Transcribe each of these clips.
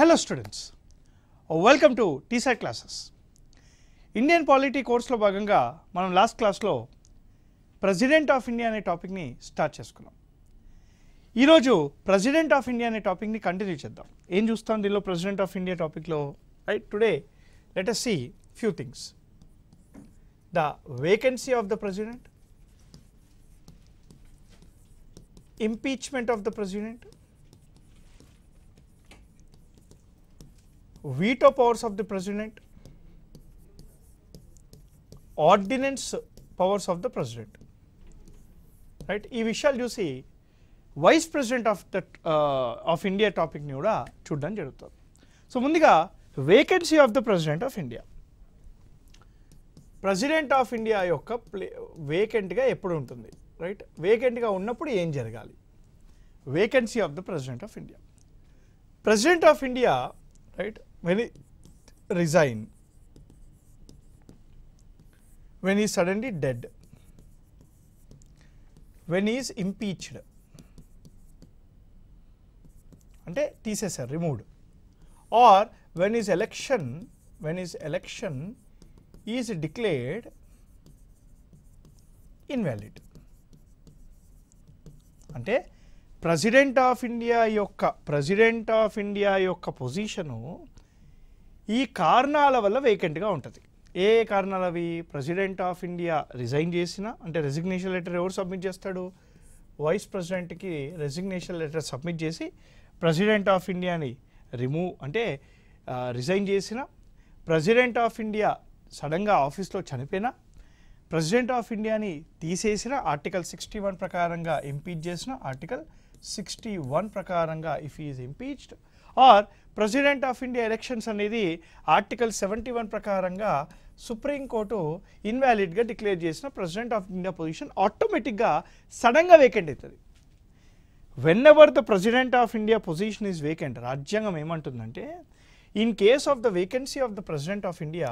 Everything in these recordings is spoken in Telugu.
Hello students, welcome to TSAT classes. Indian polity కోర్సులో భాగంగా మనం లాస్ట్ క్లాస్లో ప్రెసిడెంట్ ఆఫ్ ఇండియా అనే టాపిక్ని స్టార్ట్ చేసుకున్నాం. ఈరోజు ప్రెసిడెంట్ ఆఫ్ ఇండియా అనే టాపిక్ని కంటిన్యూ చేద్దాం. ఏం చూస్తాం దీనిలో ప్రెసిడెంట్ ఆఫ్ ఇండియా టాపిక్లో? Right, today let us see few things. The vacancy of the president, impeachment of the president, veto powers of the president, ordinance powers of the president. Right, ఈ విషయాలు చూసి వైస్ ప్రెసిడెంట్ ఆఫ్ ఇండియా టాపిక్ని కూడా చూడడం జరుగుతుంది. సో ముందుగా vacancy of the president of India. President of India యొక్క వేకెంట్గా ఎప్పుడు ఉంటుంది? రైట్, వేకెంట్గా ఉన్నప్పుడు ఏం జరగాలి? Vacancy of the president of India. President of India, right, when he resign, when he is suddenly dead, when he is impeached అంటే తీసేసారు, removed, or when his election is declared invalid. అంటే ప్రెసిడెంట్ ఆఫ్ ఇండియా యొక్క పొజిషను ఈ కారణాల వల్ల వేకెంట్గా ఉంటుంది. ఏ కారణాలు అవి? ప్రెసిడెంట్ ఆఫ్ ఇండియా రిజైన్ చేసిన, అంటే రెసిగ్నేషన్ లెటర్ ఎవరు సబ్మిట్ చేస్తాడు? వైస్ ప్రెసిడెంట్కి రెసిగ్నేషన్ లెటర్ సబ్మిట్ చేసి ప్రెసిడెంట్ ఆఫ్ ఇండియాని రిజైన్ చేసిన, ప్రెసిడెంట్ ఆఫ్ ఇండియా సడన్గా ఆఫీస్లో చనిపోయినా, ప్రెసిడెంట్ ఆఫ్ ఇండియాని తీసేసిన, ఆర్టికల్ 61 ప్రకారంగా ఇంపీచ్ చేసిన, ఆర్టికల్ 61 ప్రకారంగా if he is impeached, or president of India elections అనేది ఆర్టికల్ 71 ప్రకారంగా సుప్రీంకోర్టు ఇన్వాలిడ్గా డిక్లేర్ చేసిన ప్రెసిడెంట్ ఆఫ్ ఇండియా పొజిషన్ ఆటోమేటిక్గా సడన్గా వేకెంట్ అవుతుంది. Whenever the president of India position is vacant, రాజ్యాంగం ఏమంటుందంటే, in case of the vacancy of the president of India,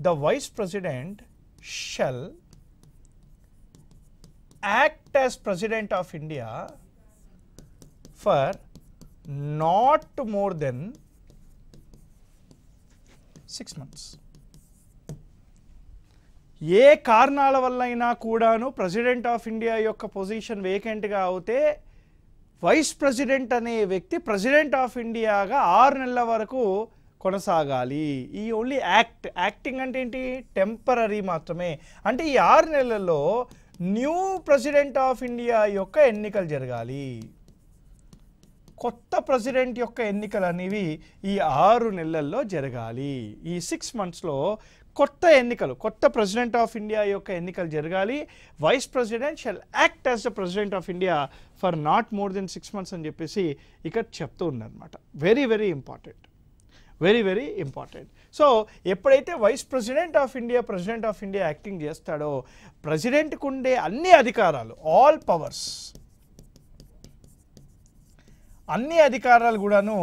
the vice president shall act as president of India for not more than 6 months. ఏ కారణాల వల్ల అయినా కూడాను ప్రెసిడెంట్ ఆఫ్ ఇండియా యొక్క పొజిషన్ వేకెంట్గా అవుతే వైస్ ప్రెసిడెంట్ అనే వ్యక్తి ప్రెసిడెంట్ ఆఫ్ ఇండియాగా 6 నెలల వరకు కొనసాగాలి. ఈ ఓన్లీ యాక్టింగ్ అంటే ఏంటి? టెంపరీ మాత్రమే. అంటే ఈ 6 నెలల్లో న్యూ ప్రెసిడెంట్ ఆఫ్ ఇండియా యొక్క ఎన్నికలు జరగాలి. కొత్త ప్రెసిడెంట్ యొక్క ఎన్నికలు అనేవి ఈ 6 నెలల్లో జరగాలి. ఈ 6 monthsలో కొత్త ప్రెసిడెంట్ ఆఫ్ ఇండియా యొక్క ఎన్నికలు జరగాలి. Vice president shall act as the president of India for not more than 6 months అని చెప్పేసి ఇక్కడ చెప్తూ ఉందన్నమాట. Very very important, very very important. So ఎప్పుడైతే vice president of India president of India acting చేస్తాడో, ప్రెసిడెంట్కు ఉండే అన్ని అధికారాలు, ఆల్ పవర్స్, అన్ని అధికారాలు కూడాను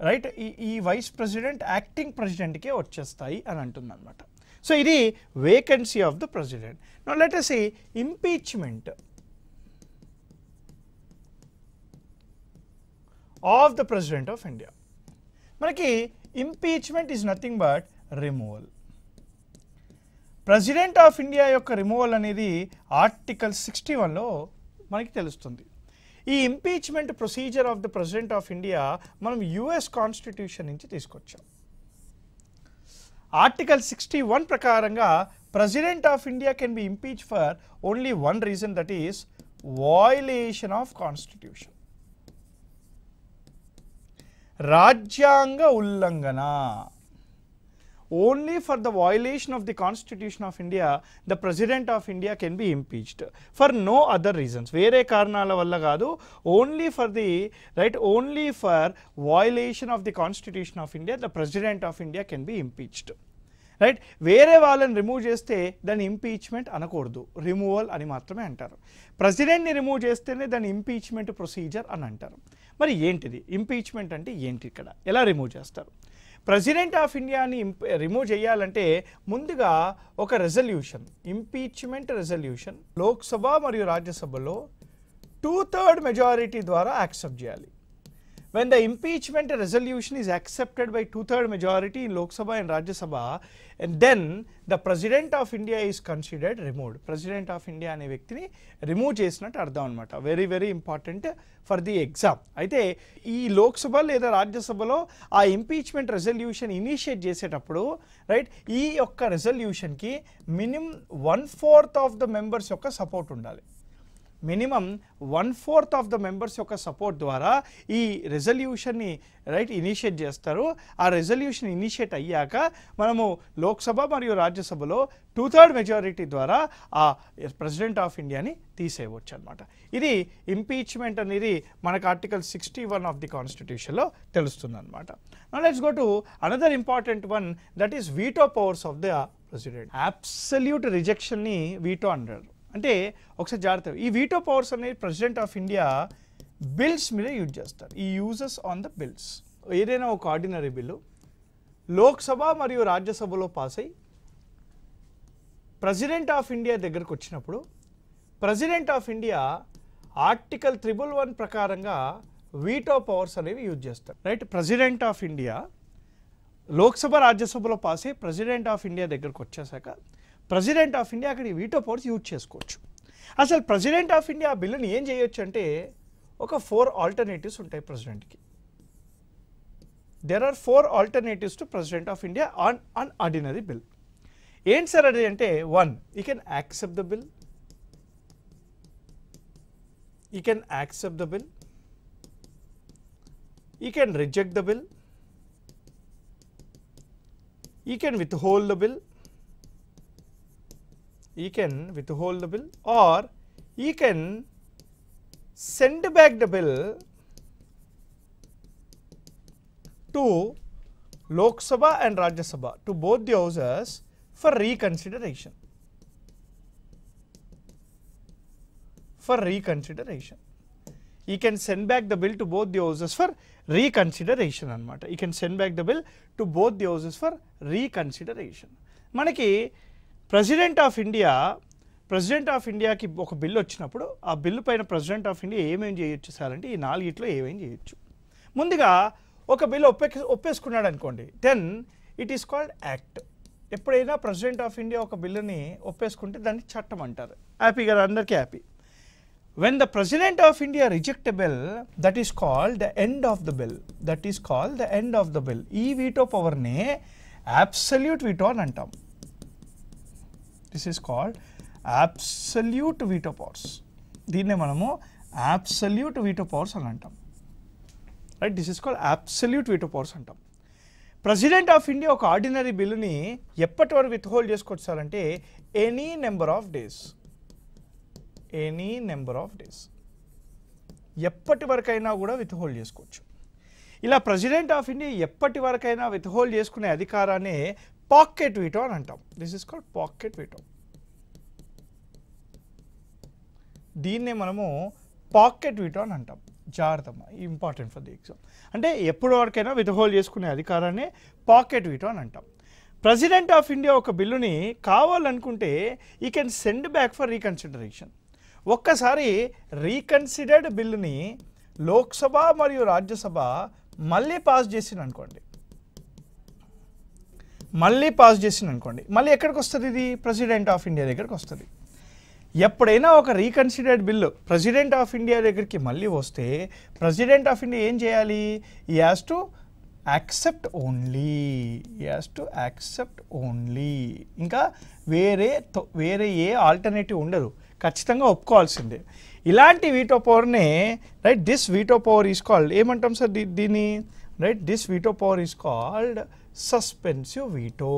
రైట్ ఈ వైస్ ప్రెసిడెంట్ యాక్టింగ్ ప్రెసిడెంట్కే వచ్చేస్తాయి అని అంటుంది అనమాట. సో ఇది vacancy of the president. Now let us see impeachment of the president of India. మనకి impeachment is nothing but removal. President of India యొక్క రిమూవల్ అనేది ఆర్టికల్ 61లో మనకి తెలుస్తుంది. ఈ impeachment procedure of the president of India మనం యుఎస్ కాన్స్టిట్యూషన్ నుంచి తీసుకొచ్చాం. ఆర్టికల్ 61 ప్రకారంగా president of India can be impeach for only one reason, that is violation of constitution, రాజ్యాంగ ఉల్లంఘన. Only for the violation of the Constitution of India, the President of India can be impeached for no other reasons. వేరే కారణాల వల్ల కాదు, only for violation of the Constitution of India, the President of India can be impeached. Right, వేరే వాళ్ళని రిమూవ్ చేస్తే దాన్ని ఇంపీచ్మెంట్ అనకూడదు, రిమూవల్ అని మాత్రమే అంటారు. ప్రెసిడెంట్ని రిమూవ్ చేస్తేనే దాన్ని ఇంపీచ్మెంట్ ప్రొసీజర్ అని అంటారు. మరి ఏంటిది ఇంపీచ్మెంట్ అంటే? ఏంటి, ఇక్కడ ఎలా రిమూవ్ చేస్తారు? ప్రెసిడెంట్ ఆఫ్ ఇండియాని రిమూవ్ చేయాలంటే ముందుగా ఒక రెజల్యూషన్, ఇంపీచ్మెంట్ రెజల్యూషన్ లోక్సభ మరియు రాజ్యసభలో 2/3 మెజారిటీ ద్వారా యాక్సెప్ట్ చేయాలి. when the impeachment resolution is accepted by 2/3 majority in Lok Sabha and Rajya Sabha, and then the President of India is considered removed. President of India అనే వ్యక్తిని రిమూవ్ చేసినట్టు అర్థం అనమాట. Very very important for the exam. అయితే ఈ లోక్సభ లేదా రాజ్యసభలో ఆ ఇంపీచ్మెంట్ రెజల్యూషన్ ఇనిషియేట్ చేసేటప్పుడు రైట్ ఈ యొక్క రెజల్యూషన్కి మినిమం 1/4 ఆఫ్ ద మెంబర్స్ యొక్క సపోర్ట్ ఉండాలి. మినిమం 1/4 ఆఫ్ ద మెంబర్స్ యొక్క సపోర్ట్ ద్వారా ఈ రెజల్యూషన్ని రైట్ ఇనిషియేట్ చేస్తారు. ఆ రెజల్యూషన్ ఇనిషియేట్ అయ్యాక మనము లోక్సభ మరియు రాజ్యసభలో 2/3 మెజారిటీ ద్వారా ఆ ప్రెసిడెంట్ ఆఫ్ ఇండియాని తీసేయవచ్చు అనమాట. ఇది ఇంపీచ్మెంట్ అనేది మనకు ఆర్టికల్ 61 ఆఫ్ ది కాన్స్టిట్యూషన్లో తెలుస్తుంది అనమాట. Now let's go to another important one, that is veto powers of the president. Absolute రిజెక్షన్ని వీటో అంటారు. అంటే ఒకసారి జాగ్రత్త, ఈ వీటో పవర్స్ అనేది ప్రెసిడెంట్ ఆఫ్ ఇండియా బిల్స్ మీద యూజ్ చేస్తారు. ఈ యూజెస్ ఆన్ ద బిల్స్, ఏదైనా ఒక ఆర్డినరీ బిల్లు లోక్సభ మరియు రాజ్యసభలో పాస్ అయ్యి ప్రెసిడెంట్ ఆఫ్ ఇండియా దగ్గరకు వచ్చినప్పుడు ప్రెసిడెంట్ ఆఫ్ ఇండియా ఆర్టికల్ 111 ప్రకారంగా వీటో పవర్స్ అనేవి యూజ్ చేస్తారు. Right, president of India Lok Sabha రాజ్యసభలో పాస్ అయ్యి ప్రెసిడెంట్ ఆఫ్ ఇండియా దగ్గరకు వచ్చేసాక ప్రెసిడెంట్ ఆఫ్ ఇండియా అక్కడ వీటో పవర్స్ యూజ్ చేసుకోవచ్చు. అసలు ప్రెసిడెంట్ ఆఫ్ ఇండియా ఆ బిల్లుని ఏం చేయొచ్చు అంటే ఒక 4 ఆల్టర్నేటివ్స్ ఉంటాయి ప్రెసిడెంట్కి. There are 4 alternatives to president of India on ordinary bill. ఏంటి సార్ అది అంటే, 1, you can accept the bill, you can accept the bill, you can reject the bill, you can withhold the bill, you can withhold the bill, or you can send back the bill to Lok Sabha and Rajya Sabha, to both the houses for reconsideration. For reconsideration. You can send back the bill to both the houses for reconsideration anamata. You can send back the bill to both the houses for reconsideration. మనకి ప్రెసిడెంట్ ఆఫ్ ఇండియాకి ఒక బిల్లు వచ్చినప్పుడు ఆ బిల్లు పైన ప్రెసిడెంట్ ఆఫ్ ఇండియా ఏమేమి చేయొచ్చు సార్ అంటే ఈ 4 ఏమేమి చేయొచ్చు. ముందుగా ఒక బిల్లు ఒప్పేసుకున్నాడు అనుకోండి, then it is called act. ఎప్పుడైనా ప్రెసిడెంట్ ఆఫ్ ఇండియా ఒక బిల్లుని ఒప్పేసుకుంటే దాన్ని చట్టం అంటారు. హ్యాపీ కదా, అందరికీ happy. When the president of India reject a bill, that is called the end of the bill. That is called the end of the bill. ఈ వీటో పవర్ని అబ్సల్యూట్ వీటో అని అంటాం. This is called absolute veto powers. దీన్నే మనము absolute veto powers అని అంటాం. Right, this is called absolute veto powers అంటాం. ప్రెసిడెంట్ ఆఫ్ ఇండియా ఒక ఆర్డినరీ బిల్లుని ఎప్పటి వరకు విత్హోల్డ్ చేసుకోవచ్చు సార్ అంటే any number of days. Any number of days, ఎప్పటి వరకైనా కూడా విత్హోల్డ్ చేసుకోవచ్చు. ఇలా ప్రెసిడెంట్ ఆఫ్ ఇండియా ఎప్పటి వరకైనా విత్హోల్డ్ చేసుకునే అధికారాన్ని పాకెట్ వీటో అని అంటాం. This is called pocket veto. దీన్నే మనము పాకెట్ వీటో అని అంటాం. జాగ్రత్తమ్మ, ఇంపార్టెంట్ ఫర్ ది ఎగ్జామ్. అంటే ఎప్పటి వరకైనా విత్హోల్డ్ చేసుకునే అధికారాన్ని పాకెట్ వీటో అని అంటాం. ప్రెసిడెంట్ ఆఫ్ ఇండియా ఒక బిల్లుని కావాలనుకుంటే ఈ can send back for reconsideration. ఒక్కసారి రీకన్సిడర్డ్ బిల్లుని లోక్సభ మరియు రాజ్యసభ మళ్ళీ పాస్ చేసింది అనుకోండి, మళ్ళీ ఎక్కడికి వస్తుంది? ఇది ప్రెసిడెంట్ ఆఫ్ ఇండియా దగ్గరికి వస్తుంది. ఎప్పుడైనా ఒక రీకన్సిడర్డ్ బిల్లు ప్రెసిడెంట్ ఆఫ్ ఇండియా దగ్గరికి మళ్ళీ వస్తే ప్రెసిడెంట్ ఆఫ్ ఇండియా ఏం చేయాలి? ఈ హ్యాస్ టు యాక్సెప్ట్ ఓన్లీ. ఇంకా వేరే ఏ ఆల్టర్నేటివ్ ఉండదు, ఖచ్చితంగా ఒప్పుకోవాల్సిందే. ఇలాంటి వీటో పవర్నే right, this veto power is called ఏమంటాం సార్ దీన్ని? Right, this veto power is called suspensive veto.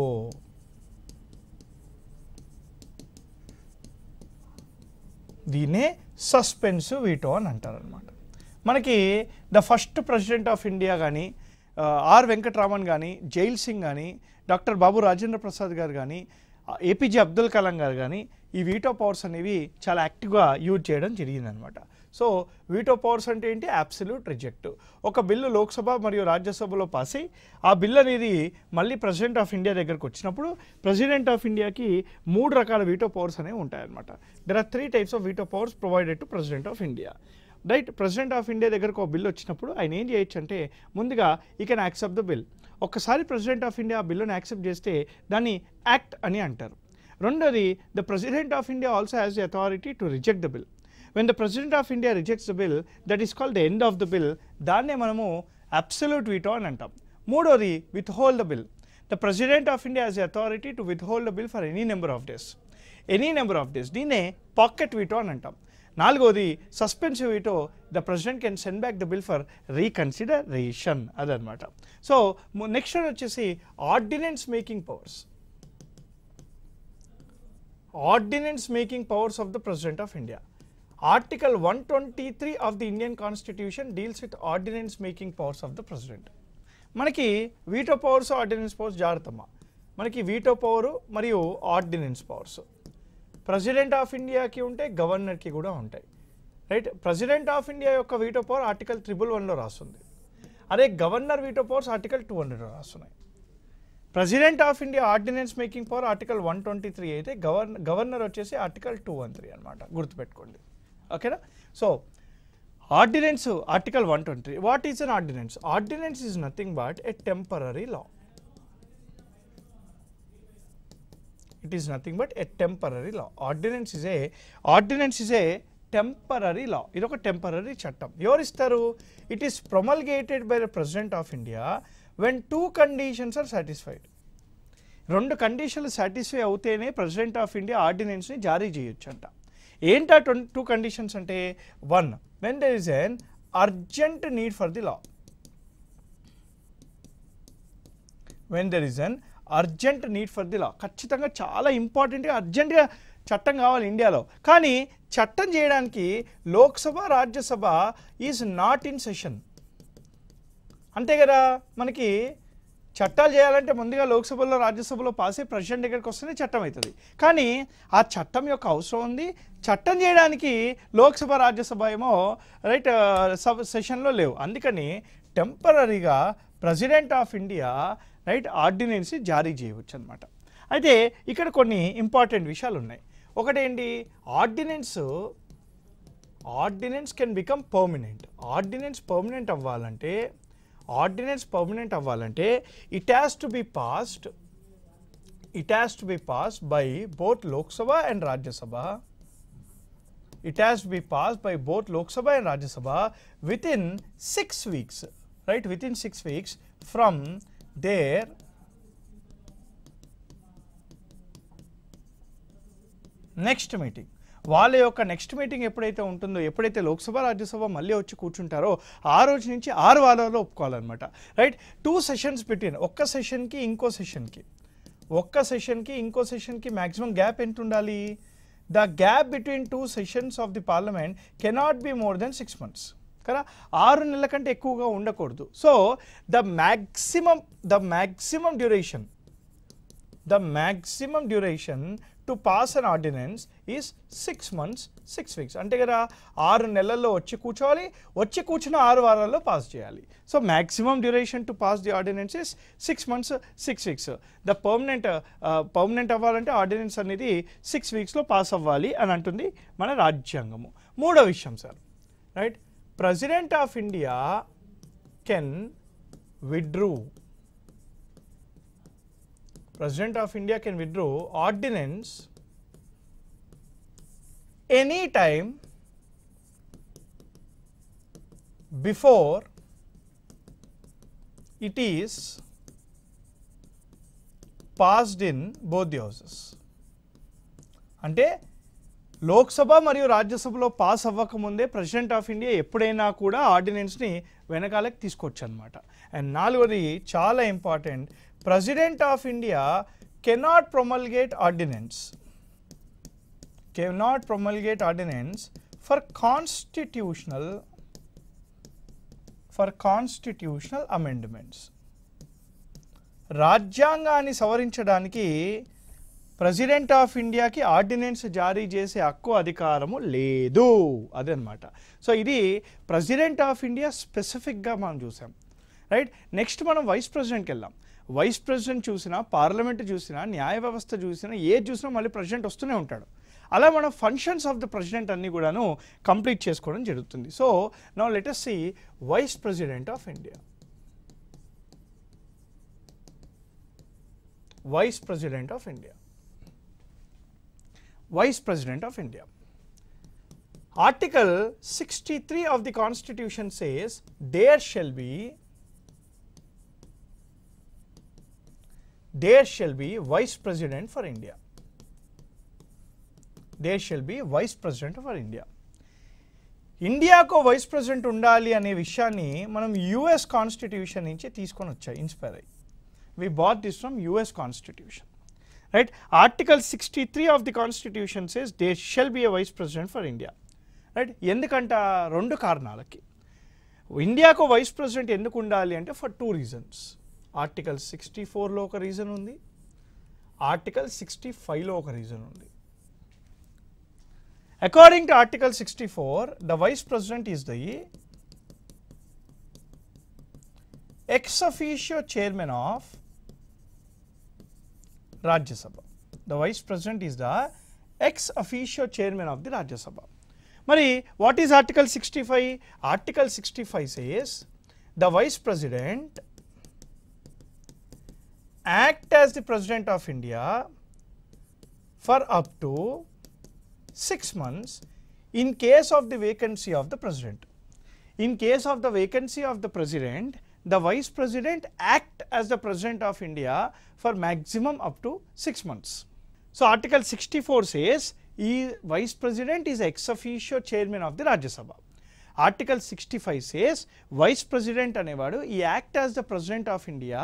దీన్నే సస్పెన్సివ్ వీటో అని అంటారు అనమాట. మనకి the first president of India కానీ ఆర్ వెంకటరామన్ కానీ, జైల్ సింగ్ కానీ, డాక్టర్ బాబు రాజేంద్ర ప్రసాద్ గారు కానీ, ఏపీజే అబ్దుల్ కలాం గారు కానీ ఈ వీటో పవర్స్ అనేవి చాలా యాక్టివ్గా యూజ్ చేయడం జరిగిందనమాట. సో వీటో పవర్స్ అంటే ఏంటి? Absolute reject. ఒక బిల్లు లోక్సభ మరియు రాజ్యసభలో పాస్ అయ్యి ఆ బిల్ అనేది మళ్ళీ ప్రెసిడెంట్ ఆఫ్ ఇండియా దగ్గరకు వచ్చినప్పుడు ప్రెసిడెంట్ ఆఫ్ ఇండియాకి 3 రకాల వీటో పవర్స్ అనేవి ఉంటాయన్నమాట. There are 3 types of veto powers provided to president of India. Right president of India దగ్గరకు ఒక బిల్ వచ్చినప్పుడు ఆయన ఏం చేయొచ్చు అంటే ముందుగా ఈ కెన్ యాక్సెప్ట్ ద బిల్. ఒక్కసారి ప్రెసిడెంట్ ఆఫ్ ఇండియా ఆ బిల్లును యాక్సెప్ట్ చేస్తే దాన్ని యాక్ట్ అని అంటారు. రెండోది the president of India also has the authority to reject the bill. When the president of India rejects the bill that is called the end of the bill. దాన్నే మనము అబ్సల్యూట్ వీటో అని అంటాం. మూడోది with hold the bill. The president of India has the authority to with hold the bill for any number of days. దీన్నే పాకెట్ వీటో అని అంటాం. నాలుగోది suspensive veto. The president can send back the bill for reconsideration అదనమాట. సో నెక్స్ట్ వచ్చేసి ordinance making powers. Ordinance making powers of the president of India. Article 123 of the Indian Constitution deals with ordinance making powers of the President. మనకి వీటో పవర్స్ ఆర్డినెన్స్ పవర్స్ జాగ్రత్తమ్మా. మనకి వీటో పవర్ మరియు ఆర్డినెన్స్ పవర్స్ ప్రెసిడెంట్ ఆఫ్ ఇండియాకి ఉంటే గవర్నర్కి కూడా ఉంటాయి. రైట్, ప్రెసిడెంట్ ఆఫ్ ఇండియా యొక్క వీటో పవర్ ఆర్టికల్ 111లో రాస్తుంది. అదే గవర్నర్ వీటో పవర్స్ ఆర్టికల్ 200లో రాస్తున్నాయి. President of India ordinance making power article 123 అయితే గవర్నర్ వచ్చేసి ఆర్టికల్ 213 అనమాట, గుర్తుపెట్టుకోండి. ఓకేనా. So ordinance article 123. What is an ordinance? Ordinance is nothing but a temporary law. It is nothing but a temporary law. Ordinance is a temporary law. ఇది ఒక టెంపరరీ చట్టం. ఎవరు ఇస్తారు? It is promulgated by the president of India when 2 conditions are satisfied. 2 కండిషన్లు సాటిస్ఫై అవుతేనే ప్రెసిడెంట్ ఆఫ్ ఇండియా ఆర్డినెన్స్ని జారీ చేయొచ్చు అంట. ఏంటా 2 కండిషన్స్ అంటే, 1 when there is an urgent need for the law. when there is an urgent need for the law, ఖచ్చితంగా చాలా ఇంపార్టెంట్గా అర్జెంట్గా చట్టం కావాలి ఇండియాలో. కానీ చట్టం చేయడానికి Lok Sabha Rajya Sabha is not in session. అంతే కదా, మనకి చట్టాలు చేయాలంటే ముందుగా లోక్సభలో రాజ్యసభలో పాస్ అయ్యి ప్రెసిడెంట్ దగ్గరికి వస్తేనే చట్టం అవుతుంది. కానీ ఆ చట్టం యొక్క అవసరం ఉంది. చట్టం చేయడానికి లోక్సభ రాజ్యసభ ఏమో రైట్ సెషన్లో లేవు. అందుకని టెంపరరీగా president of India right ordinance జారీ చేయవచ్చు అనమాట. అయితే ఇక్కడ కొన్ని ఇంపార్టెంట్ విషయాలు ఉన్నాయి. ఒకటేంటి, ordinance can become permanent. Ordinance permanent అవ్వాలంటే it has to be passed by both Lok Sabha and Rajya Sabha. It has to be passed by both Lok Sabha and Rajya Sabha within 6 weeks, right? Within 6 weeks from their next meeting. వాళ్ళ యొక్క నెక్స్ట్ మీటింగ్ ఎప్పుడైతే ఉంటుందో, ఎప్పుడైతే లోక్సభ రాజ్యసభ మళ్ళీ వచ్చి కూర్చుంటారో ఆ రోజు నుంచి 6 వారాల్లో ఒప్పుకోవాలన్నమాట. రైట్, 2 సెషన్స్ బిట్వీన్, ఒక్క సెషన్కి ఇంకో సెషన్కి మ్యాక్సిమం గ్యాప్ ఎంత ఉండాలి? The gap between 2 sessions of the parliament cannot be more than 6 months కదా, 6 నెలల కంటే ఎక్కువగా ఉండకూడదు. So the maximum duration to pass an ordinance is 6 months 6 weeks. అంటే కదా 6 నెలల్లో వచ్చి కూర్చున్న 6 వారాల్లో పాస్ చేయాలి. So maximum duration to pass the ordinance is 6 months 6 weeks. The permanent అవ్వాలంటే ఆర్డినెన్స్ అనేది 6 weeksలో పాస్ అవ్వాలి అని అంటుంది మన రాజ్యాంగము. మూడో విషయం sir, right, president of India can withdraw. President of India can withdraw ordinance any time before it is passed in both the houses. అంటే లోక్సభ మరియు రాజ్యసభలో పాస్ అవ్వకముందే ప్రెసిడెంట్ ఆఫ్ ఇండియా ఎప్పుడైనా కూడా ఆర్డినెన్స్ని వెనకాలకి తీసుకోవచ్చు అనమాట. అండ్ నాలుగోది చాలా important, President of India cannot promulgate ordinance for constitutional amendments. రాజ్యాంగాన్ని సవరించడానికి ప్రెసిడెంట్ ఆఫ్ ఇండియాకి ఆర్డినెన్స్ జారీ చేసే హక్కు అధికారము లేదు, అదనమాట. సో ఇది ప్రెసిడెంట్ ఆఫ్ ఇండియా స్పెసిఫిక్గా మనం చూసాం. రైట్, నెక్స్ట్ మనం వైస్ ప్రెసిడెంట్కి వెళ్దాం. వైస్ ప్రెసిడెంట్ చూసినా, పార్లమెంట్ చూసినా, న్యాయ వ్యవస్థ చూసినా, ఏది చూసినా మళ్ళీ ప్రెసిడెంట్ వస్తూనే ఉంటాడు. అలా మనం ఫంక్షన్స్ ఆఫ్ ద ప్రెసిడెంట్ అన్ని కూడాను కంప్లీట్ చేసుకోవడం జరుగుతుంది. So now let us see vice president of India. Vice President of India. Vice President of India. Article 63 of the Constitution says there shall be Vice President for India. There shall be Vice President for India. ఇండియాకు వైస్ ప్రెసిడెంట్ ఉండాలి అనే విషయాన్ని మనం యుఎస్ కాన్స్టిట్యూషన్ నుంచి తీసుకొని వచ్చాయి, ఇన్స్పైర్ అయ్యి. We bought this from US Constitution, right? Article 63 of the Constitution says there shall be a Vice President for India, right? ఎందుకంట రెండు కారణాలకి ఇండియాకు వైస్ ప్రెసిడెంట్ ఎందుకు ఉండాలి అంటే ఫర్ 2 reasons. ఆర్టికల్ 64లో ఒక రీజన్ ఉంది, ఆర్టికల్ 65లో ఒక రీజన్ ఉంది. According to Article 64, the Vice President is the ex officio chairman of Rajya Sabha. The Vice President is the ex officio chairman of the Rajya Sabha. Mari, what is Article 65? Article 65 says the Vice President act as the President of India for up to 6 months in case of the vacancy of the President. In case of the vacancy of the President, the Vice President act as the President of India for maximum up to 6 months. So Article 64 says Vice President is ex officio chairman of the Rajya Sabha. Article 65 says Vice President అనేవాడు he act as the President of India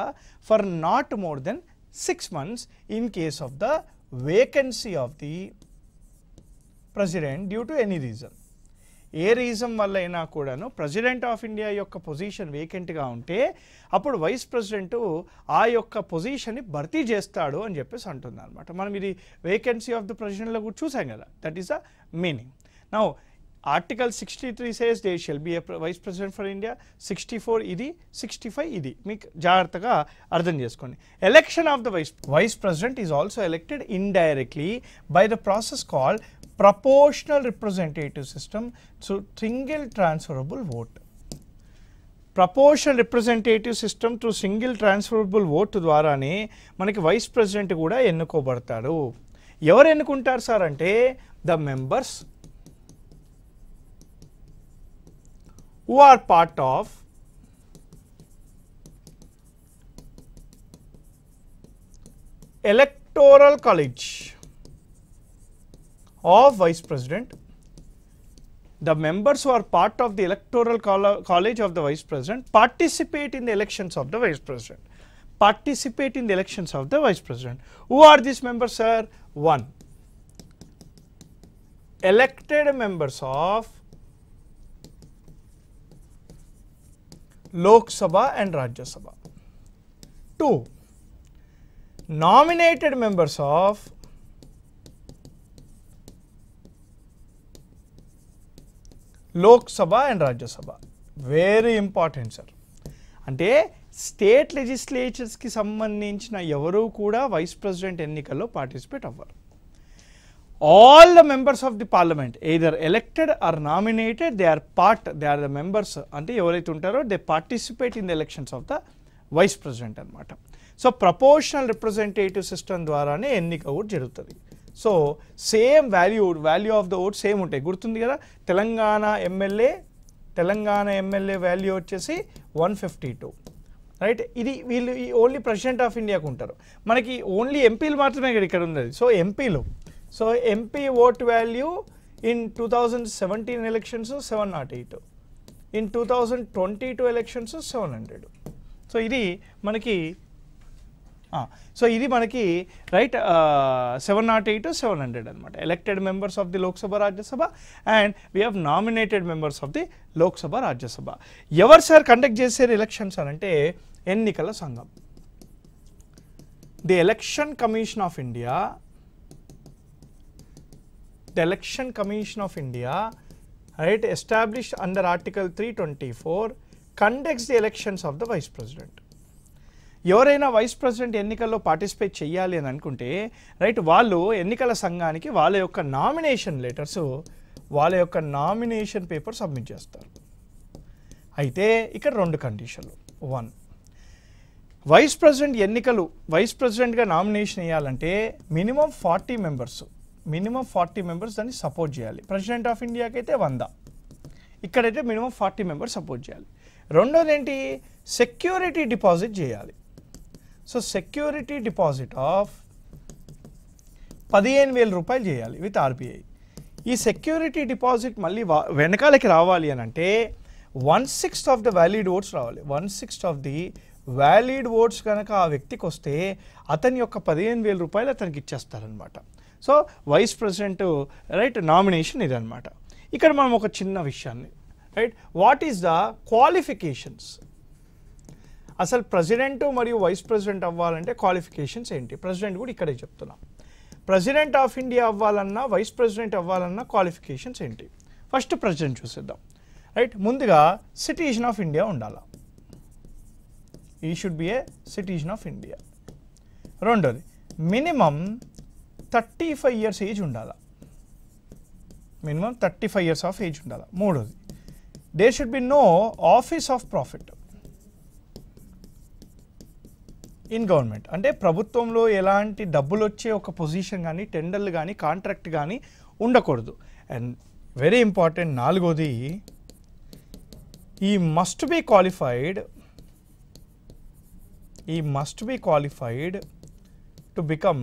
for not more than 6 months in case of the vacancy of the President due to any reason. A reason వల్ల అయినా కూడాను ప్రెసిడెంట్ ఆఫ్ ఇండియా యొక్క పొజిషన్ వేకెంట్గా ఉంటే అప్పుడు వైస్ ప్రెసిడెంట్ ఆ యొక్క పొజిషన్ని భర్తీ చేస్తాడు అని చెప్పేసి అంటుంది అనమాట. మనం ఇది వేకెన్సీ ఆఫ్ ద ప్రెసిడెంట్లో కూడా చూసాం కదా, that is the meaning. Now article 63 says they shall be a vice president for India, 64 ఇది, 65 ఇది, మీకు జాగ్రత్తగా అర్థం చేసుకోండి. Election of the vice president is also elected indirectly by the process called proportional representative system through single transferable vote. Proportional representative system through single transferable vote ద్వారానే మనకి వైస్ ప్రెసిడెంట్ కూడా ఎన్నుకోబడతాడు. ఎవరు ఎన్నుకుంటారు సార్ అంటే the members who are part of electoral college of Vice President. The members who are part of the electoral college of the Vice President participate in the elections of the Vice President. Participate in the elections of the Vice President. Who are these members, sir? 1. Elected members of Lok Sabha and Rajya Sabha. 2. Nominated members of Lok Sabha and Rajya Sabha. Very important sir. అంటే స్టేట్ లెజిస్లేచర్స్కి సంబంధించిన ఎవరు కూడా వైస్ ప్రెసిడెంట్ ఎన్నికల్లో పార్టిసిపేట్ అవ్వరు. All the members of the parliament either elected or nominated they are the members, అంటే ఎవరైతే ఉంటారో they participate in the elections of the vice president అనమాట. సో ప్రపోర్షనల్ రిప్రజెంటేటివ్ సిస్టమ్ ద్వారానే ఎన్నిక కూడా జరుగుతుంది. So same value of the vote same ఉంటాయి, గుర్తుంది కదా. తెలంగాణ ఎమ్మెల్యే వాల్యూ వచ్చేసి 152, రైట్. ఇది వీళ్ళు ఓన్లీ ప్రెసిడెంట్ ఆఫ్ ఇండియాకు ఉంటారు. మనకి ఓన్లీ ఎంపీలు మాత్రమే ఇక్కడ ఉన్నది. సో ఎంపీలు, so MP vote value in 2017 elections 708, in 2022 elections 700. So ఇది మనకి రైట్ 708, 700 అనమాట. Elected members of the Lok Sabha Rajya Sabha and we have nominated members of the Lok Sabha Rajya Sabha. ఎవరు సార్ కండక్ట్ చేసే ఎలక్షన్స్ అని అంటే ఎన్నికల సంఘం. The election commission of India, right, established under article 324 conducts the elections of the vice president. ఎవరైనా వైస్ ప్రెసిడెంట్ ఎన్నికల్లో పార్టిసిపేట్ చేయాలి అని అనుకుంటే రైట్ వాళ్ళు ఎన్నికల సంఘానికి వాళ్ళ యొక్క నామినేషన్ లెటర్స్ వాళ్ళ యొక్క నామినేషన్ పేపర్ సబ్మిట్ చేస్తారు. అయితే ఇక్కడ 2 కండిషన్లు. 1, వైస్ ప్రెసిడెంట్ ఎన్నికలు వైస్ ప్రెసిడెంట్గా నామినేషన్ వేయాలంటే మినిమం 40 మెంబర్స్ దాన్ని సపోర్ట్ చేయాలి. ప్రెసిడెంట్ ఆఫ్ ఇండియాకి అయితే 100, ఇక్కడైతే మినిమం 40 మెంబర్స్ సపోర్ట్ చేయాలి. రెండోది ఏంటి, సెక్యూరిటీ డిపాజిట్ చేయాలి. సో సెక్యూరిటీ డిపాజిట్ ఆఫ్ 15,000 రూపాయలు చేయాలి విత్ ఆర్బీఐ. ఈ సెక్యూరిటీ డిపాజిట్ మళ్ళీ వెనకాలకి రావాలి అని అంటే 1/6 ఆఫ్ ద వ్యాలిడ్ ఓట్స్ రావాలి. 1/6 ఆఫ్ ది వ్యాలిడ్ ఓట్స్ కనుక ఆ వ్యక్తికి వస్తే అతని యొక్క 15,000 రూపాయలు అతనికి ఇచ్చేస్తారనమాట. So vice president right nomination ఇదనమాట. ఇక్కడ మనం ఒక చిన్న విషయాన్ని right, what is the qualifications, అసలు ప్రెసిడెంట్ మరియు వైస్ ప్రెసిడెంట్ అవ్వాలంటే క్వాలిఫికేషన్స్ ఏంటి, ప్రెసిడెంట్ కూడా ఇక్కడే చెప్తున్నాం. ప్రెసిడెంట్ ఆఫ్ ఇండియా అవ్వాలన్నా వైస్ ప్రెసిడెంట్ అవ్వాలన్నా క్వాలిఫికేషన్స్ ఏంటి. ఫస్ట్ ప్రెసిడెంట్ చూసేద్దాం రైట్. ముందుగా సిటిజన్ ఆఫ్ ఇండియా ఉండాలా, he should be a citizen of India. రెండోది మినిమం 35 ఇయర్స్ ఏజ్ ఉండాలా, మినిమం 35 ఇయర్స్ ఆఫ్ ఏజ్ ఉండాలా. మూడోది there should be no office of profit in government, అంటే ప్రభుత్వంలో ఎలాంటి డబ్బులు వచ్చే ఒక పొజిషన్ కానీ టెండర్లు కానీ కాంట్రాక్ట్ కానీ ఉండకూడదు. అండ్ వెరీ ఇంపార్టెంట్ నాలుగోది ఈ must be qualified to become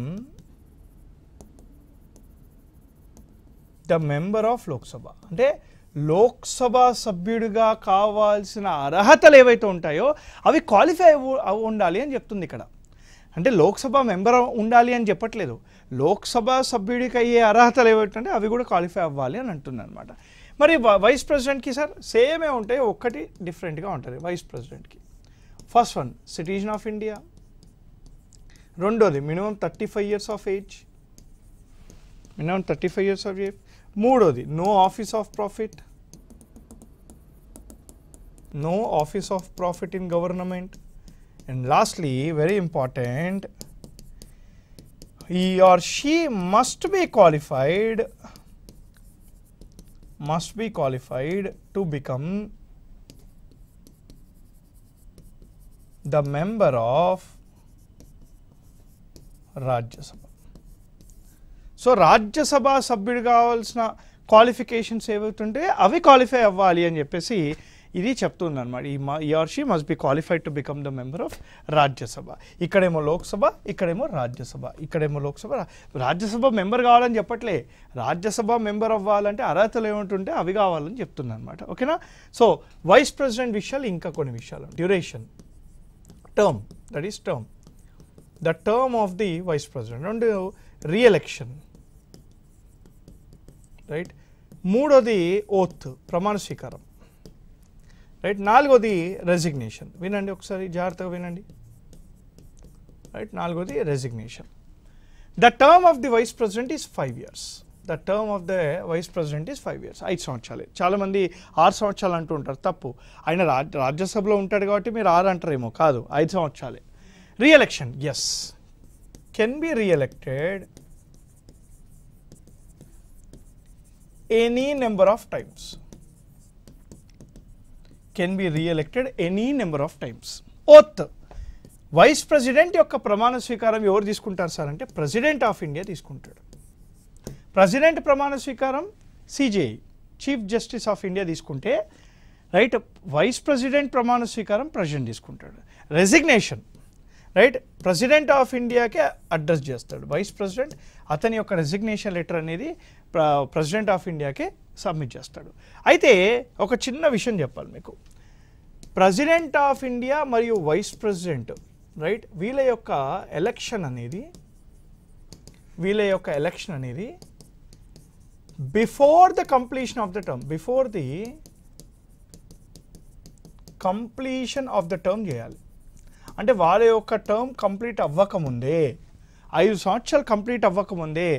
the member of Lok Sabha, అంటే లోక్సభ సభ్యుడిగా కావాల్సిన అర్హతలు ఏవైతే ఉంటాయో అవి క్వాలిఫై ఉండాలి అని చెప్తుంది ఇక్కడ. అంటే లోక్సభ మెంబర్ ఉండాలి అని చెప్పట్లేదు, లోక్సభ సభ్యుడికి అయ్యే అర్హతలు ఏవైతే ఉంటాయో అవి కూడా క్వాలిఫై అవ్వాలి అని అంటుంది అనమాట. మరి వైస్ ప్రెసిడెంట్కి సార్ సేమే ఉంటాయి, ఒక్కటి డిఫరెంట్గా ఉంటుంది vice president. First one citizen of India, రెండోది మినిమం 35 ఇయర్స్ ఆఫ్ ఏజ్, మూడోది no office of profit in government. And lastly very important, he or she must be qualified to become the member of Rajya Sabha. So Rajya Sabha సభ్యుడు కావాల్సిన క్వాలిఫికేషన్స్ ఏవైతుంటే అవి క్వాలిఫై అవ్వాలి అని చెప్పేసి ఇది చెప్తుంది అనమాట. ఈ or she must be qualified to become the member of Rajya Sabha. ఇక్కడేమో లోక్సభ, ఇక్కడేమో రాజ్యసభ, రాజ్యసభ మెంబర్ కావాలని చెప్పట్లే, రాజ్యసభ మెంబర్ అవ్వాలంటే అర్హతలు ఏమిటుంటే అవి కావాలని చెప్తుంది అనమాట. ఓకేనా. సో వైస్ ప్రెసిడెంట్ విషయాలు ఇంకా కొన్ని విషయాలు, duration, term, that is term, the term of the vice president. రెండు రీఎలెక్షన్ రైట్. మూడోది ఓత్, ప్రమాణ స్వీకారం రైట్. నాలుగోది రెసిగ్నేషన్. వినండి ఒకసారి జాగ్రత్తగా వినండి రైట్. నాలుగోది resignation. The term of the vice president is 5 years. The term of the vice president is 5 years, 5 సంవత్సరాలే. చాలామంది 6 సంవత్సరాలు అంటూ ఉంటారు, తప్పు. ఆయన రాజ్యసభలో ఉంటాడు కాబట్టి మీరు 6 అంటారేమో, కాదు, 5 సంవత్సరాలే. Reelection, yes, can be reelected any number of times, can be reelected any number of times. Oath, vice president యొక్క ప్రమాణ స్వీకారం ఎవరు తీసుకుంటారు సార్ అంటే ప్రెసిడెంట్ ఆఫ్ ఇండియా తీసుకుంటాడు. ప్రెసిడెంట్ ప్రమాణ స్వీకారం CJI, chief justice of India తీసుకుంటే రైట్, వైస్ ప్రెసిడెంట్ ప్రమాణ స్వీకారం ప్రెసిడెంట్ తీసుకుంటాడు. రెసిగ్నేషన్ రైట్, ప్రెసిడెంట్ ఆఫ్ ఇండియాకే అడ్రస్ చేస్తాడు వైస్ ప్రెసిడెంట్, అతని యొక్క రెసిగ్నేషన్ లెటర్ అనేది ప్రెసిడెంట్ ఆఫ్ ఇండియాకే సబ్మిట్ చేస్తాడు. అయితే ఒక చిన్న విషయం చెప్పాలి మీకు, ప్రెసిడెంట్ ఆఫ్ ఇండియా మరియు వైస్ ప్రెసిడెంట్ రైట్, వీళ్ళ యొక్క ఎలక్షన్ అనేది before the completion of the term చేయాలి. అంటే వాళ్ళ యొక్క టర్మ్ కంప్లీట్ అవ్వకముందే, 5 సంవత్సరాలు కంప్లీట్ అవ్వకముందే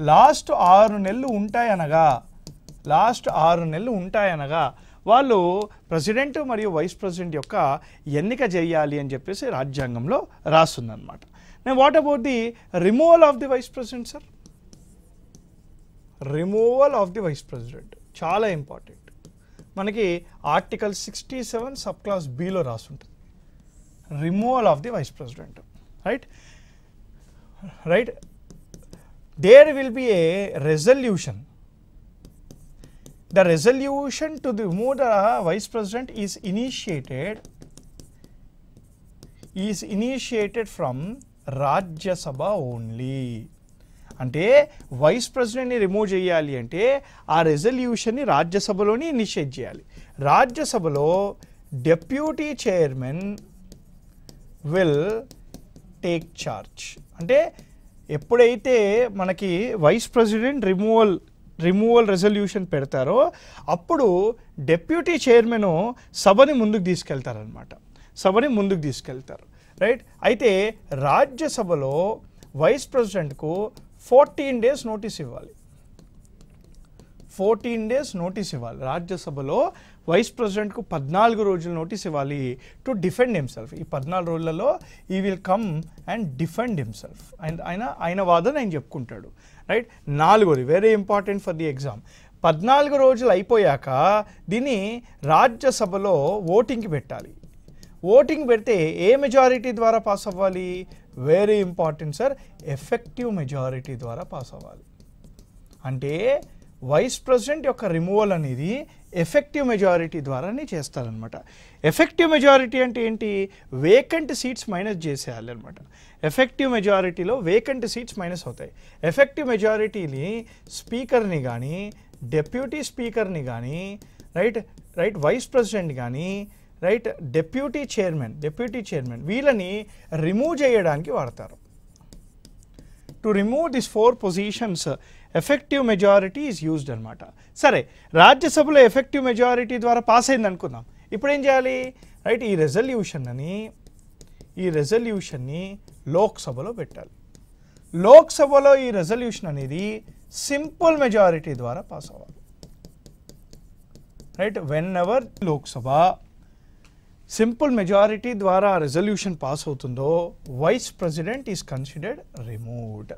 లాస్ట్ 6 నెలలు ఉంటాయనగా వాళ్ళు ప్రెసిడెంట్ మరియు వైస్ ప్రెసిడెంట్ యొక్క ఎన్నిక చేయాలి అని చెప్పేసి రాజ్యాంగంలో రాస్తుందన్నమాట. నేను what about the removal of the vice president sir? Removal of the vice president చాలా ఇంపార్టెంట్. మనకి ఆర్టికల్ 67 సబ్ క్లాస్ బిలో రాస్తుంటుంది removal of the vice president. Right there will be a resolution. The resolution to remove the vice president is initiated from Rajya Sabha only. అంటే వైస్ ప్రెసిడెంట్ని రిమూవ్ చేయాలి అంటే ఆ రెజల్యూషన్ని రాజ్యసభలోని ఇనిషియేట్ చేయాలి. రాజ్యసభలో deputy chairman will take charge. అంటే ఎప్పుడైతే మనకి వైస్ ప్రెసిడెంట్ రిమూవల్ రెజల్యూషన్ పెడతారో అప్పుడు డెప్యూటీ చైర్మన్ సభని ముందుకు తీసుకెళ్తారనమాట. సభని ముందుకు తీసుకెళ్తారు. రైట్. అయితే రాజ్యసభలో వైస్ ప్రెసిడెంట్కు 14 days నోటీస్ ఇవ్వాలి. 14 days నోటీస్ ఇవ్వాలి. రాజ్యసభలో వైస్ ప్రెసిడెంట్కు 14 రోజులు నోటీస్ ఇవ్వాలి టు డిఫెండ్ హిమ్సెల్ఫ్. ఈ 14 రోజులలో he will come and defend himself. ఆయన వాదన ఆయన చెప్పుకుంటాడు. రైట్. 4వది very important for the exam. 14 రోజులు అయిపోయాక దీన్ని రాజ్యసభలో ఓటింగ్కి పెట్టాలి. ఓటింగ్ పెడితే ఏ మెజారిటీ ద్వారా పాస్ అవ్వాలి? Very important sir, effective majority ద్వారా పాస్ అవ్వాలి. అంటే వైస్ ప్రెసిడెంట్ యొక్క రిమూవల్ అనేది ఎఫెక్టివ్ మెజారిటీ ద్వారానే చేస్తారనమాట. ఎఫెక్టివ్ మెజారిటీ అంటే ఏంటి? వేకెంట్ సీట్స్ మైనస్ చేసేయాలి అనమాట. ఎఫెక్టివ్ మెజారిటీలో వేకెంట్ సీట్స్ మైనస్ అవుతాయి. ఎఫెక్టివ్ మెజారిటీని స్పీకర్ని కానీ డెప్యూటీ స్పీకర్ని కానీ రైట్ వైస్ ప్రెసిడెంట్ కానీ డెప్యూటీ చైర్మన్ వీళ్ళని రిమూవ్ చేయడానికి వాడతారు. To remove this 4 positions effective majority is used అనమాట. సరే, రాజ్యసభలో ఎఫెక్టివ్ మెజారిటీ ద్వారా పాస్ అయింది అనుకుందాం. ఇప్పుడు ఏం చేయాలి? రైట్, ఈ రెజల్యూషన్ని లోక్సభలో పెట్టాలి. లోక్సభలో ఈ రెజల్యూషన్ అనేది సింపుల్ మెజారిటీ ద్వారా పాస్ అవ్వాలి. Right, whenever Lok Sabha simple majority ద్వారా రెజల్యూషన్ పాస్ అవుతుందో vice president is considered removed.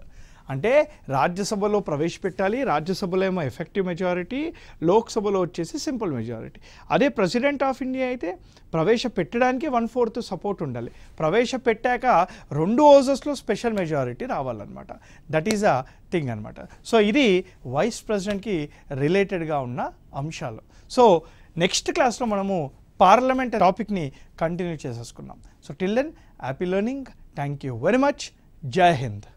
అంటే రాజ్యసభలో ప్రవేశపెట్టాలి. రాజ్యసభలో ఏమో ఎఫెక్టివ్ మెజారిటీ, లోక్సభలో వచ్చేసి సింపుల్ మెజారిటీ. అదే ప్రెసిడెంట్ ఆఫ్ ఇండియా అయితే ప్రవేశపెట్టడానికి 1/4 సపోర్ట్ ఉండాలి. ప్రవేశపెట్టాక 2 హౌజెస్లో స్పెషల్ మెజారిటీ రావాలన్నమాట. దట్ ఈజ్ అ థింగ్ అనమాట. సో ఇది వైస్ ప్రెసిడెంట్కి రిలేటెడ్గా ఉన్న అంశాలు. సో నెక్స్ట్ క్లాస్లో మనము పార్లమెంట్ టాపిక్ని కంటిన్యూ చేసేసుకున్నాం. So till then happy learning. Thank you very much. జై హింద్.